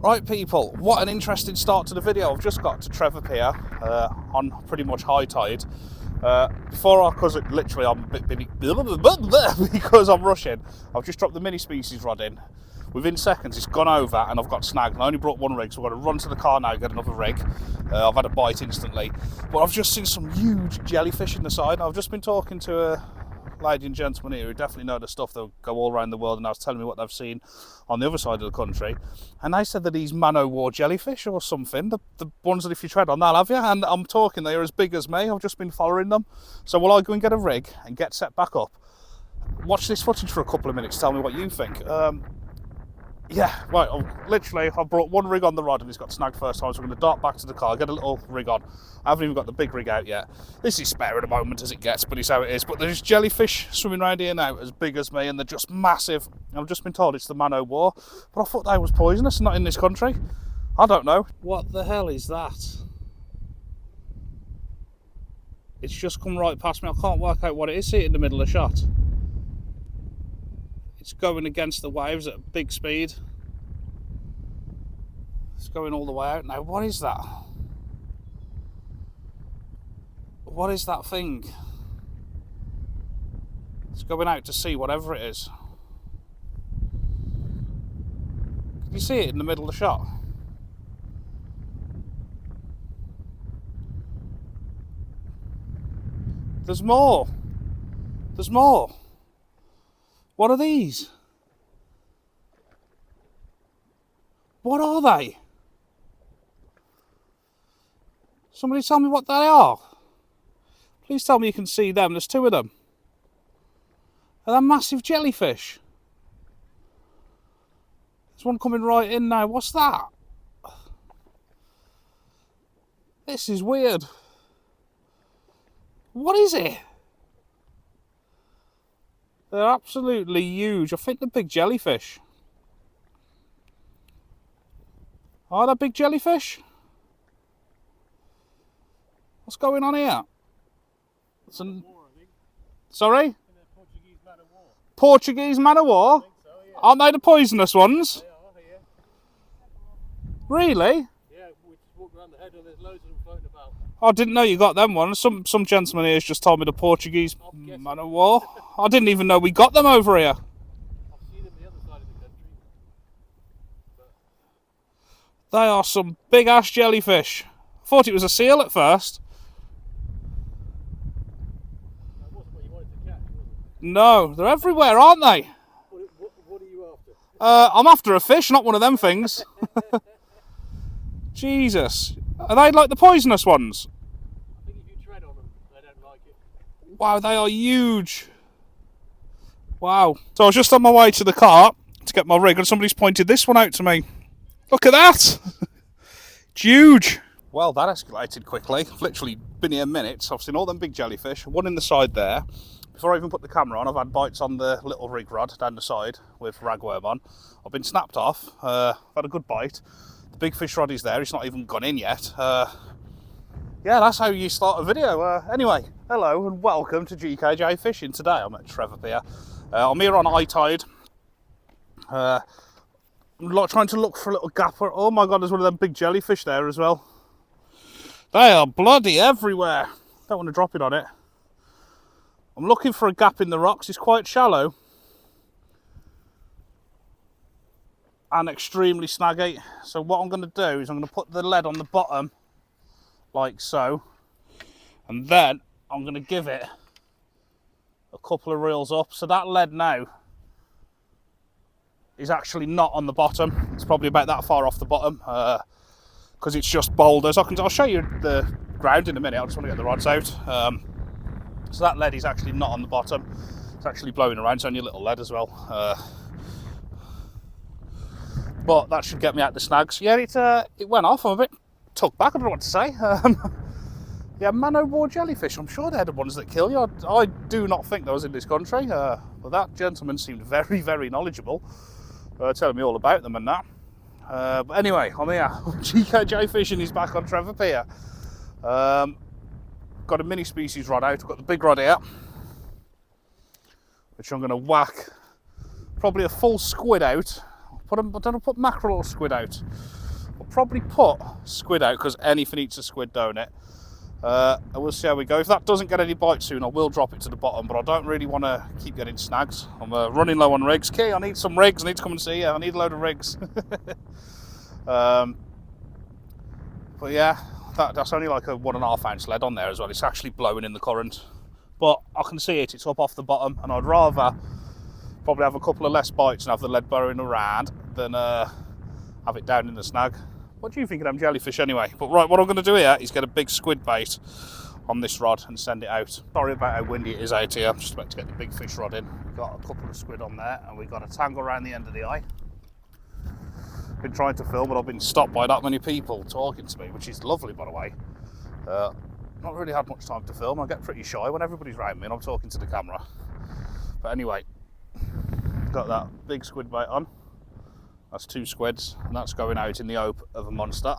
Right people, what an interesting start to the video. I've just got to Trevor Pier on pretty much high tide. Before I, because literally I'm a bit because I'm rushing, I've just dropped the mini species rod in. Within seconds it's gone over and I've got snagged. I only brought one rig, so I've got to run to the car now and get another rig. I've had a bite instantly. But I've just seen some huge jellyfish in the side. I've just been talking to a lady and gentleman here who definitely know the stuff that go all around the world, and I was telling me what they've seen on the other side of the country, and they said that these man-o'-war jellyfish or something, the ones that if you tread on, they'll have you. And I'm talking, they're as big as me. I've just been following them. So will I go and get a rig and get set back up, watch this footage for a couple of minutes, tell me what you think? Yeah, right, I've brought one rig on the rod and it's got snagged first time, so I'm going to dart back to the car, get a little rig on. I haven't even got the big rig out yet. This is spare at the moment as it gets, but it's how it is. But there's jellyfish swimming around here now as big as me, and they're just massive. I've just been told it's the man-o'-war, but I thought they was poisonous, not in this country. I don't know. What the hell is that? It's just come right past me. I can't work out what it is. See it in the middle of the shot. It's going against the waves at a big speed. It's going all the way out now. What is that? What is that thing? It's going out to sea, whatever it is. Can you see it in the middle of the shot? There's more. There's more. What are these? What are they? Somebody tell me what they are. Please tell me you can see them. There's two of them. Are they massive jellyfish? There's one coming right in now. What's that? This is weird. What is it? They're absolutely huge. I think they're big jellyfish. Are they big jellyfish? What's going on here? Sorry? Portuguese man-o'-war? So, yeah. Aren't they the poisonous ones? They are, yeah. Really? Yeah, we just walk around the head and there's loads of them floating about. I didn't know you got them ones. Some gentleman here has just told me the Portuguese man-o'-war. I didn't even know we got them over here. I've seen them the other side of the country. But... They are some big ass jellyfish. I thought it was a seal at first. That wasn't what you wanted to catch, was it? No, they're everywhere, aren't they? What are you after? I'm after a fish, not one of them things. Jesus. Are they like the poisonous ones? I think if you tread on them, they don't like it. Wow, they are huge. Wow. So I was just on my way to the car to get my rig and somebody's pointed this one out to me. Look at that. It's huge. Well, that escalated quickly. I've literally been here minutes. I've seen all them big jellyfish, one in the side there. Before I even put the camera on, I've had bites on the little rig rod down the side with ragworm on. I've been snapped off. I've had a good bite. The big fish rod is there. It's not even gone in yet. Yeah, that's how you start a video. Anyway, hello and welcome to GKJ Fishing. Today I'm at Trevor Pier. I'm here on high tide. I'm trying to look for a little gap. Oh my God, there's one of them big jellyfish there as well. They are bloody everywhere. Don't want to drop it on it. I'm looking for a gap in the rocks. It's quite shallow and extremely snaggy. So what I'm going to do is I'm going to put the lead on the bottom like so, and then I'm going to give it a couple of reels up. So that lead now is actually not on the bottom. It's probably about that far off the bottom because it's just boulders. I'll show you the ground in a minute. I just want to get the rods out. So that lead is actually not on the bottom. It's actually blowing around. It's only a little lead as well. But that should get me out the snags. Yeah, it went off. I'm a bit tucked back. I don't know what to say. Yeah, man-o'-war jellyfish. I'm sure they're the ones that kill you. I do not think those in this country. But that gentleman seemed very, very knowledgeable, telling me all about them and that. But anyway, I'm here. GKJ Fishing is back on Trevor Pier. Got a mini species rod out. I've got the big rod here, which I'm going to whack probably a full squid out. Don't I put mackerel or squid out? I'll probably put squid out because anything eats a squid, don't it? And we'll see how we go. If that doesn't get any bites soon, I will drop it to the bottom, but I don't really want to keep getting snags. I'm running low on rigs. Key, I need some rigs. I need to come and see you. I need a load of rigs. But yeah, that's only like a 1.5 ounce lead on there as well. It's actually blowing in the current. But I can see it. It's up off the bottom, and I'd rather probably have a couple of less bites and have the lead burrowing around than have it down in the snag. What do you think of them jellyfish anyway? But right, what I'm going to do here is get a big squid bait on this rod and send it out. Sorry about how windy it is out here. I'm just about to get the big fish rod in. We've got a couple of squid on there, and we've got a tangle around the end of the eye. Been trying to film, but I've been stopped by that many people talking to me, which is lovely, by the way. Not really had much time to film. I get pretty shy when everybody's around me and I'm talking to the camera. But anyway, got that big squid bait on. That's 2 squids, and that's going out in the hope of a monster.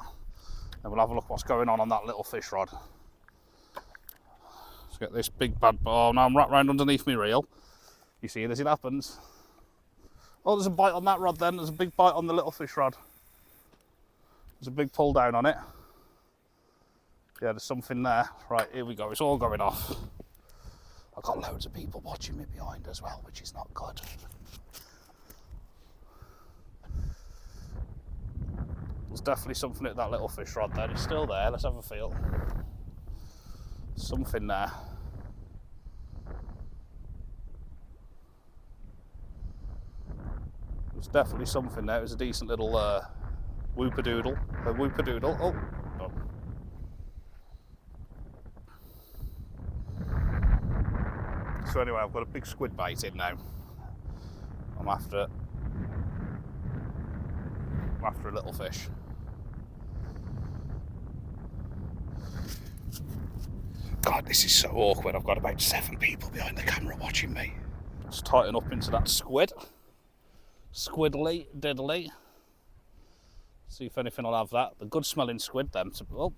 And we'll have a look what's going on that little fish rod. Let's get this big bad. Oh, now I'm wrapped round underneath my reel. You see this? It happens. Oh, there's a bite on that rod then. There's a big bite on the little fish rod. There's a big pull down on it. Yeah, there's something there. Right, here we go. It's all going off. I've got loads of people watching me behind as well, which is not good. There's definitely something at that little fish rod there. It's still there. Let's have a feel. Something there. There's definitely something there. It was a decent little whoopadoodle. A whoopadoodle. Oh, no. So anyway, I've got a big squid bait in now. I'm after a little fish. God, this is so awkward. I've got about 7 people behind the camera watching me. Let's tighten up into that squid. Squiddly diddly. See if anything will have that. The good smelling squid then. Oh,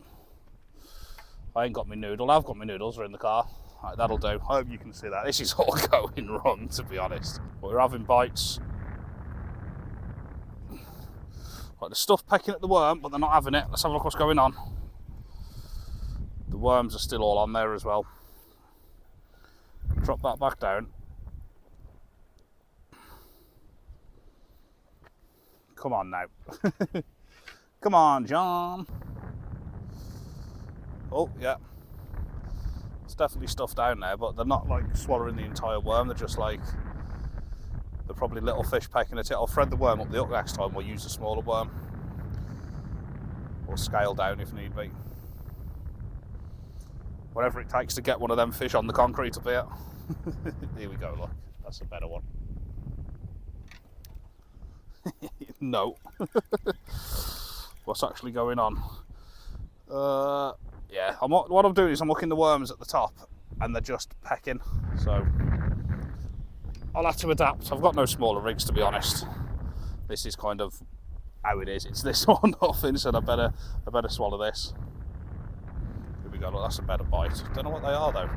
I ain't got my noodle. I've got my noodles. They're in the car. Right, that'll do. I hope you can see that. This is all going wrong, to be honest. But we're having bites. Right, the stuff pecking at the worm, but they're not having it. Let's have a look what's going on. The worms are still all on there as well. Drop that back down. Come on now. Come on, John. Oh, yeah. It's definitely stuff down there, but they're not like swallowing the entire worm. They're just like, they're probably little fish pecking at it. I'll thread the worm up the hook next time. We'll use a smaller worm. Or scale down if need be. Whatever it takes to get one of them fish on the concrete up here. Here we go, look. That's a better one. No. What's actually going on? Yeah, what I'm doing is I'm hooking the worms at the top and they're just pecking. So I'll have to adapt. I've got no smaller rigs, to be honest. This is kind of how it is. It's this or nothing, so I better swallow this. Here we go. Look, that's a better bite. Don't know what they are though.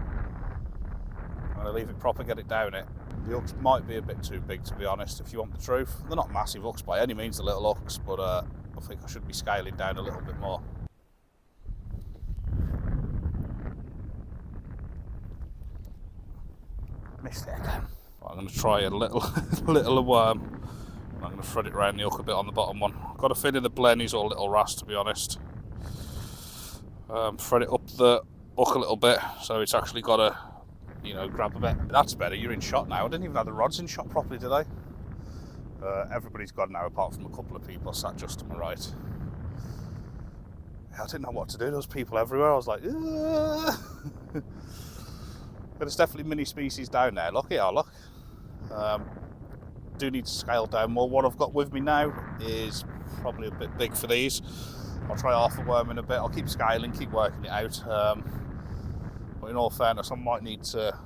I'm going to leave it proper, get it down it. The hooks might be a bit too big, to be honest, if you want the truth. They're not massive hooks by any means, the little hooks, but I think I should be scaling down a little bit more. Missed it again. Right, I'm going to try a little worm. I'm going to thread it around the hook a bit on the bottom one. I've got a feeling the blennies or little wrasse, to be honest. Thread it up the hook a little bit, so it's actually got a, you know, grab a bit. That's better. You're in shot now. I didn't even have the rods in shot properly, did I? Everybody's gone now, apart from a couple of people sat just to my right. I didn't know what to do. There was people everywhere. I was like, but there's definitely mini species down there. Look here, look. Do need to scale down more. What I've got with me now is probably a bit big for these. I'll try half a worm in a bit. I'll keep scaling, keep working it out. But in all fairness, I might need to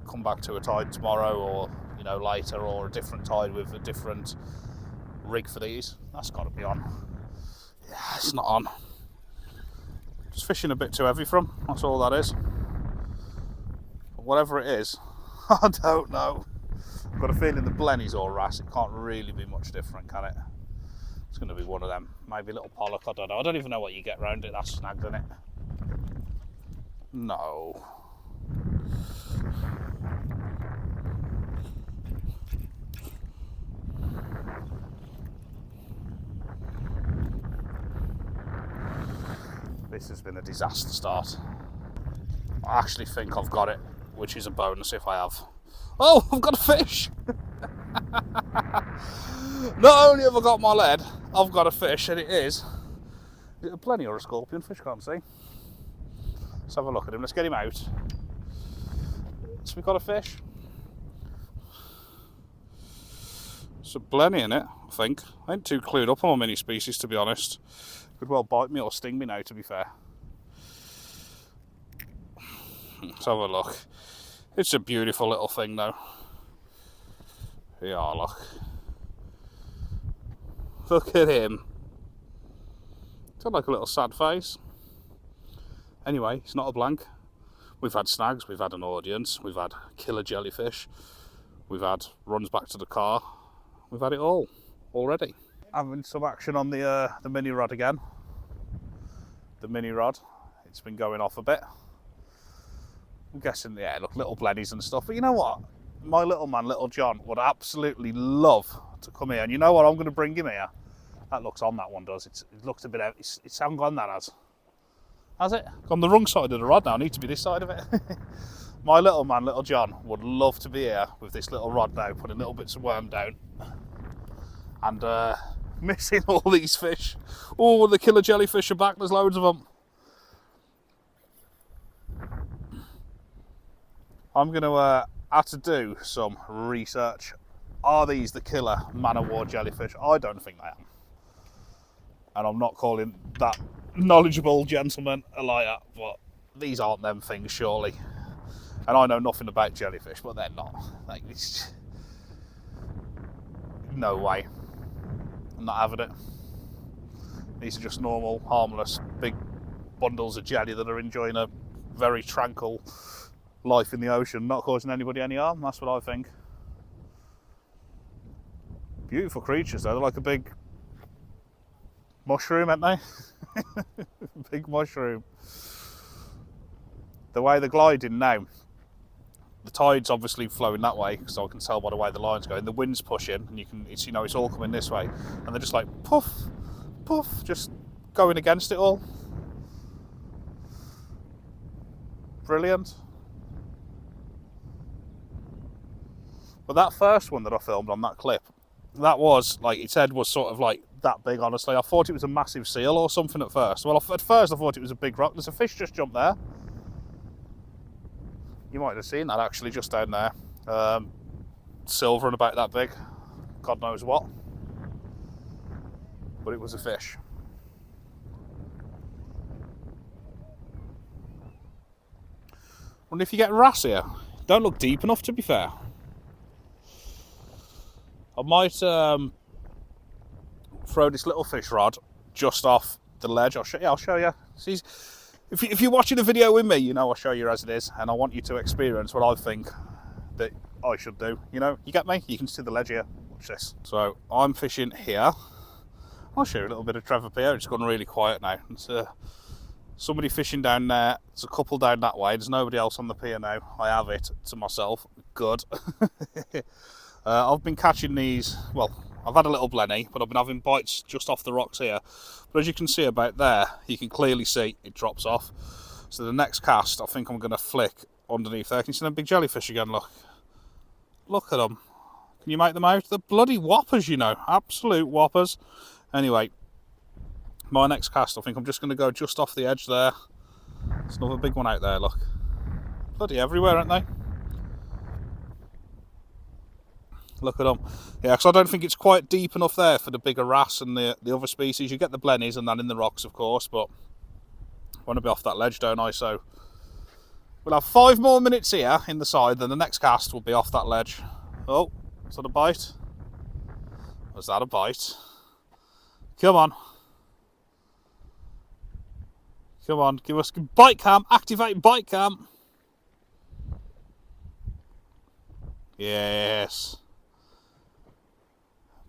come back to a tide tomorrow, or you know, later, or a different tide with a different rig for these. That's got to be on. Yeah, it's not on. Just fishing a bit too heavy for them. That's all that is. But whatever it is, I don't know. I've got a feeling the BLENNY's or wrasse. It can't really be much different, can it? It's going to be one of them. Maybe a little pollock, I don't know. I don't even know what you get round it. That's snagged in it. No. This has been a disaster start. I actually think I've got it, which is a bonus if I have. Oh, I've got a fish! Not only have I got my lead, I've got a fish, and it is a blenny or a scorpion fish, can't see. Let's have a look at him, let's get him out. So we've got a fish. It's a blenny in it, I think. I ain't too clued up on my mini species, to be honest. Could well bite me or sting me now, to be fair. Let's have a look. It's a beautiful little thing, though. Yeah, look. Look at him. It's got like a little sad face. Anyway, it's not a blank. We've had snags, we've had an audience, we've had killer jellyfish, we've had runs back to the car. We've had it all already. Having some action on the mini rod again. The mini rod, it's been going off a bit. I'm guessing, yeah, look, little blennies and stuff. But you know what? My little man, little John, would absolutely love to come here. And you know what? I'm going to bring him here. That looks on, that one does. It looks a bit, it's hasn't gone, that has it? On the wrong side of the rod now. I need to be this side of it. My little man, little John, would love to be here with this little rod now, putting little bits of worm down. And missing all these fish. Oh, the killer jellyfish are back. There's loads of them. I'm going to have to do some research. Are these the killer man-of-war jellyfish? I don't think they am. And I'm not calling that knowledgeable gentleman a liar, but these aren't them things, surely. And I know nothing about jellyfish, but they're not. Like, it's... No way. I'm not having it. These are just normal, harmless, big bundles of jelly that are enjoying a very tranquil life in the ocean, not causing anybody any harm. That's what I think. Beautiful creatures, though. They're like a big mushroom, aren't they? Big mushroom. The way they're gliding now, the tide's obviously flowing that way, so I can tell by the way the line's going. The wind's pushing, and it's it's all coming this way, and they're just like puff, puff, just going against it all. Brilliant. But that first one that I filmed on that clip, that was like, its head was sort of like that big, honestly. I thought it was a massive seal or something at first. Well, at first I thought it was a big rock. There's a fish just jumped there. You might have seen that actually just down there. Silver and about that big. God knows what. But it was a fish. Wonder if you get wrasse here. Don't look deep enough, to be fair. I might throw this little fish rod just off the ledge. I'll show you. See, if you're watching the video with me, you know I'll show you as it is, and I want you to experience what I think that I should do. You know, you get me? You can see the ledge here. Watch this. So I'm fishing here. I'll show you a little bit of Trevor Pier. It's gone really quiet now. It's somebody fishing down there. There's a couple down that way. There's nobody else on the pier now. I have it to myself. Good. I've been catching these, well, I've had a little blenny, but I've been having bites just off the rocks here. But as you can see about there, you can clearly see it drops off. So the next cast, I think I'm going to flick underneath there. Can you see them big jellyfish again? Look. Look at them. Can you make them out? They're bloody whoppers, you know. Absolute whoppers. Anyway, my next cast, I think I'm just going to go just off the edge there. There's another big one out there, look. Bloody everywhere, aren't they? Look at them. Yeah, because I don't think it's quite deep enough there for the bigger wrasse and the other species. You get the blennies and then in the rocks, of course, but I want to be off that ledge, don't I? So we'll have 5 more minutes here in the side, then the next cast will be off that ledge. Oh, is that a bite? Was that a bite? Come on. Come on, give us bite cam, activate bite cam. Yes.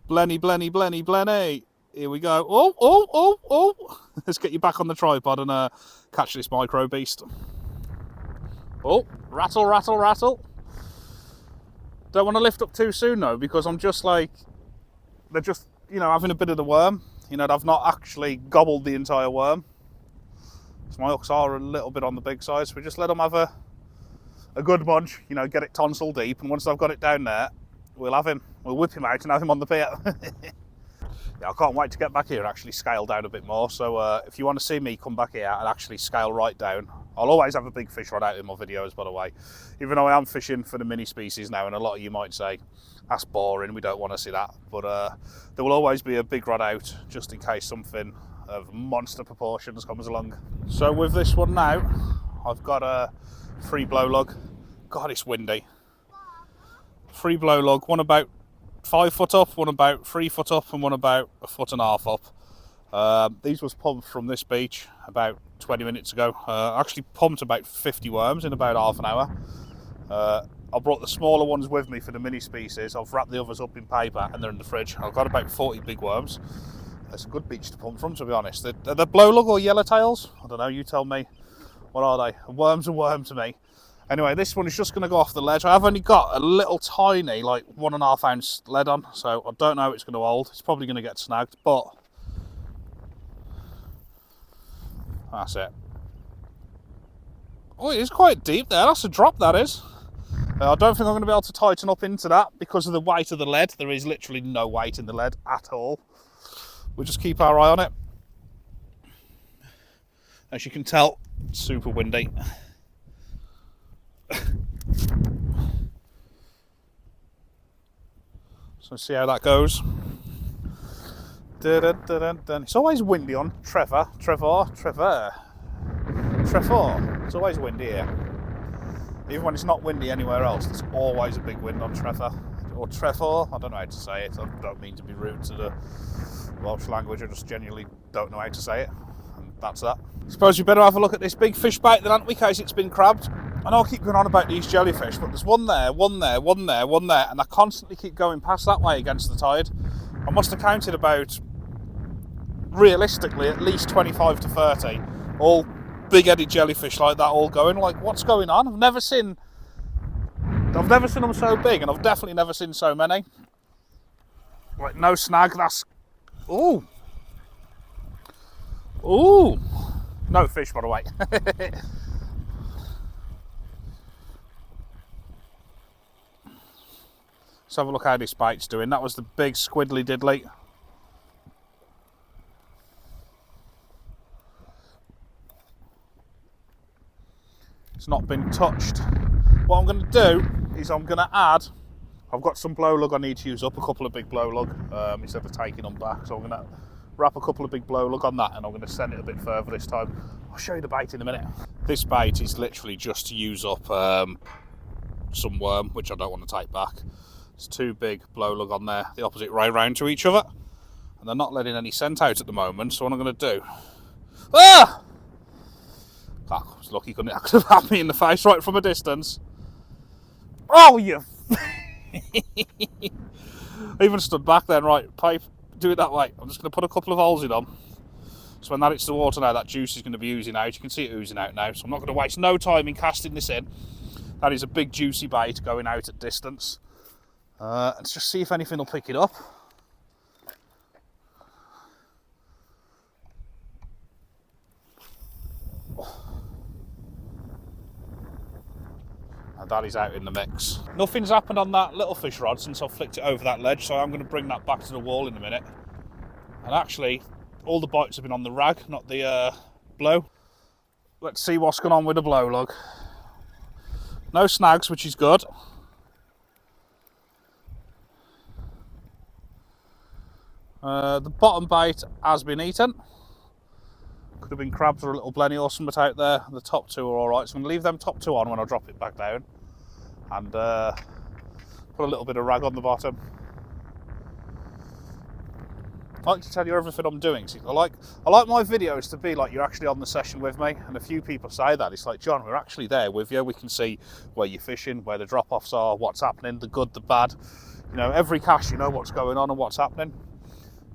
Blenny, blenny, blenny, blenny. Here we go. Oh, oh, oh, oh. Let's get you back on the tripod and catch this micro beast. Oh, rattle, rattle, rattle. Don't want to lift up too soon though, because I'm just like, they're just, you know, having a bit of the worm. You know, I've not actually gobbled the entire worm. So my hooks are a little bit on the big side, so we just let them have a good munch, you know, get it tonsil deep, and once I've got it down there, we'll have him, we'll whip him out and have him on the pier. Yeah, I can't wait to get back here and actually scale down a bit more. So if you want to see me come back here and actually scale right down, I'll always have a big fish rod out in my videos, by the way. Even though I am fishing for the mini species now, and a lot of you might say, that's boring, we don't want to see that. But there will always be a big rod out, just in case something of monster proportions comes along. So with this one now, I've got a free blow lug. God, it's windy. Free blow lug, one about 5 foot up, one about 3 foot up, and one about 1.5 foot up. These was pumped from this beach about 20 minutes ago. Actually pumped about 50 worms in about half an hour. I brought the smaller ones with me for the mini species. I've wrapped the others up in paper and they're in the fridge. I've got about 40 big worms. It's a good beach to pump from, to be honest. Are they blow lug or yellowtails? I don't know, you tell me. What are they? A worm's a worm to me. Anyway, this one is just going to go off the ledge. I've only got a little tiny, like 1.5 ounce lead on, so I don't know how it's going to hold. It's probably going to get snagged, but that's it. Oh, it is quite deep there. That's a drop, that is. I don't think I'm going to be able to tighten up into that because of the weight of the lead. There is literally no weight in the lead at all. We'll just keep our eye on it. As you can tell, it's super windy. So see how that goes. It's always windy on Trevor. It's always windy here. Even when it's not windy anywhere else, there's always a big wind on Trevor. Or Trevor, I don't know how to say it. I don't mean to be rude to the Welsh language, I just genuinely don't know how to say it. And that's that. I suppose we better have a look at this big fish bait then, in case it's been crabbed. I know I keep going on about these jellyfish, but there's one there, one there, one there, one there, and I constantly keep going past that way against the tide. I must have counted about, realistically, at least 25 to 30, all big-headed jellyfish like that, all going. Like, what's going on? I've never seen them so big, and I've definitely never seen so many. Like, no snag, that's... Ooh. Ooh. No fish, by the way. Let's have a look how this bait's doing. That was the big squiddly diddly. It's not been touched. What I'm going to do is I'm going to add, I've got some blow lug I need to use up, a couple of big blow lug, instead of taking them back. So I'm going to wrap a couple of big blow lug on that, and I'm going to send it a bit further this time. I'll show you the bait in a minute. This bait is literally just to use up some worm, which I don't want to take back. There's 2 big blow lug on there, the opposite way round to each other, and they're not letting any scent out at the moment. So what I'm going to do, I was lucky, couldn't it? I could have had me in the face right from a distance. Oh, you! I even stood back then, right, pipe, do it that way. I'm just going to put a couple of holes in them. So when that hits the water now, that juice is going to be oozing out. You can see it oozing out now. So I'm not going to waste no time in casting this in. That is a big juicy bait going out at distance. Let's just see if anything will pick it up. And that is out in the mix. Nothing's happened on that little fish rod since I flicked it over that ledge, so I'm going to bring that back to the wall in a minute. And actually, all the bites have been on the rag, not the blow. Let's see what's going on with the blow lug. No snags, which is good. The bottom bait has been eaten. Could have been crabs or a little blenny or something out there. The top 2 are alright, so I'm going to leave them top 2 on when I drop it back down. And put a little bit of rag on the bottom. I like to tell you everything I'm doing. See, I like my videos to be like you're actually on the session with me, and a few people say that. It's like, John, we're actually there with you. We can see where you're fishing, where the drop-offs are, what's happening, the good, the bad. You know, every cast you know what's going on and what's happening.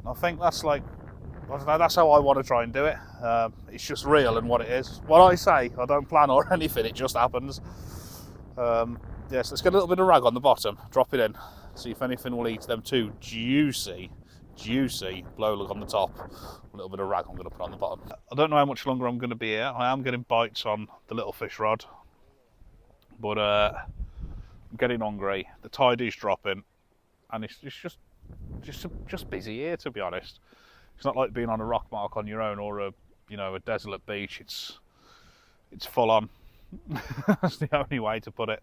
I think that's like, I don't know, that's how I want to try and do it. It's just real and what it is. What I say, I don't plan or anything, it just happens. Yes, let's get a little bit of rag on the bottom, drop it in, see if anything will eat them two juicy blowlug on the top. A little bit of rag I'm going to put on the bottom. I don't know how much longer I'm going to be here. I am getting bites on the little fish rod, but I'm getting hungry. The tide is dropping, and it's just busy here, to be honest. It's not like being on a rock mark on your own or a desolate beach. It's full on. That's the only way to put it.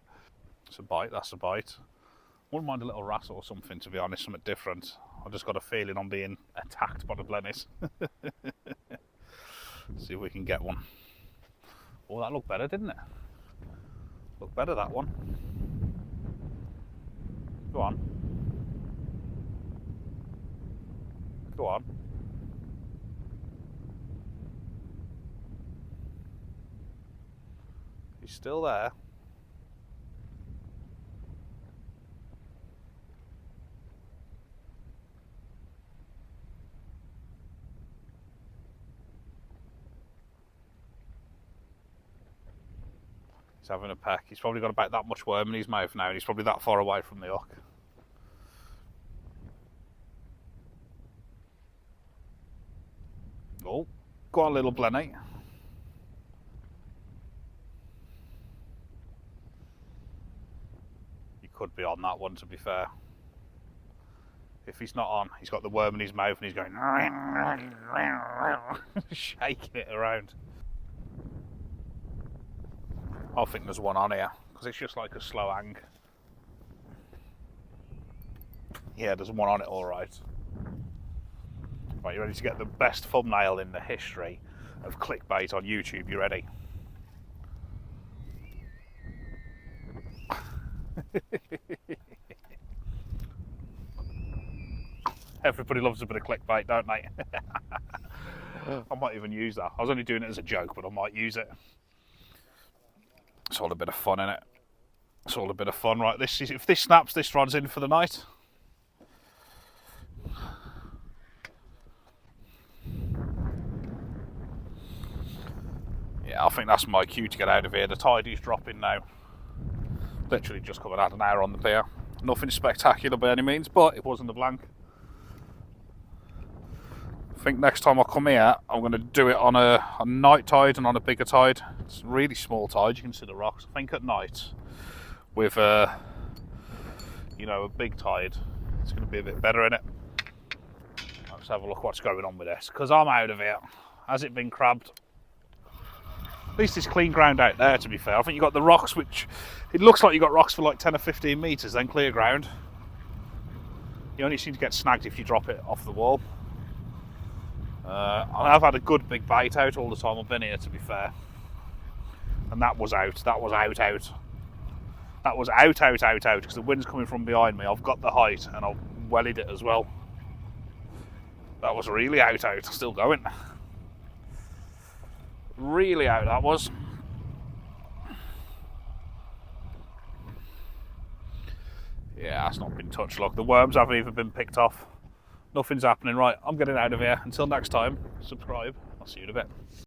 It's a bite. That's a bite. Wouldn't mind a little wrasse or something, to be honest, something different. I've just got a feeling I'm being attacked by the blennies. See if we can get one. Oh, that looked better, didn't it? Looked better, that one. Go on. Go on. He's still there. He's having a peck. He's probably got about that much worm in his mouth now, and he's probably that far away from the hook. Oh, go on, little Blenny. He could be on that one, to be fair. If he's not on, he's got the worm in his mouth and he's going shaking it around. I think there's one on here, because it's just like a slow hang. Yeah, there's one on it, all right. Right, you ready to get the best thumbnail in the history of clickbait on YouTube? You ready? Everybody loves a bit of clickbait, don't they? I might even use that. I was only doing it as a joke, but I might use it. It's all a bit of fun, innit? It's all a bit of fun, right? If this snaps, this rod's in for the night. Yeah, I think that's my cue to get out of here. The tide is dropping now. Literally just covered out an hour on the pier. Nothing spectacular by any means, but it wasn't a blank. I think next time I come here, I'm going to do it on a night tide and on a bigger tide. It's a really small tide, you can see the rocks. I think at night, with a big tide, it's going to be a bit better in it. Let's have a look what's going on with this, because I'm out of here. Has it been crabbed? At least it's clean ground out there, to be fair. I think you've got the rocks, which it looks like you've got rocks for like 10 or 15 metres, then clear ground. You only seem to get snagged if you drop it off the wall. I've had a good big bite out all the time I've been here, to be fair. And that was out. That was out. That was out, because the wind's coming from behind me. I've got the height and I've wellied it as well. That was really out. Still going. Really out, that was. Yeah, that's not been touched. Look, the worms haven't even been picked off. Nothing's happening. Right, I'm getting out of here. Until next time, subscribe. I'll see you in a bit.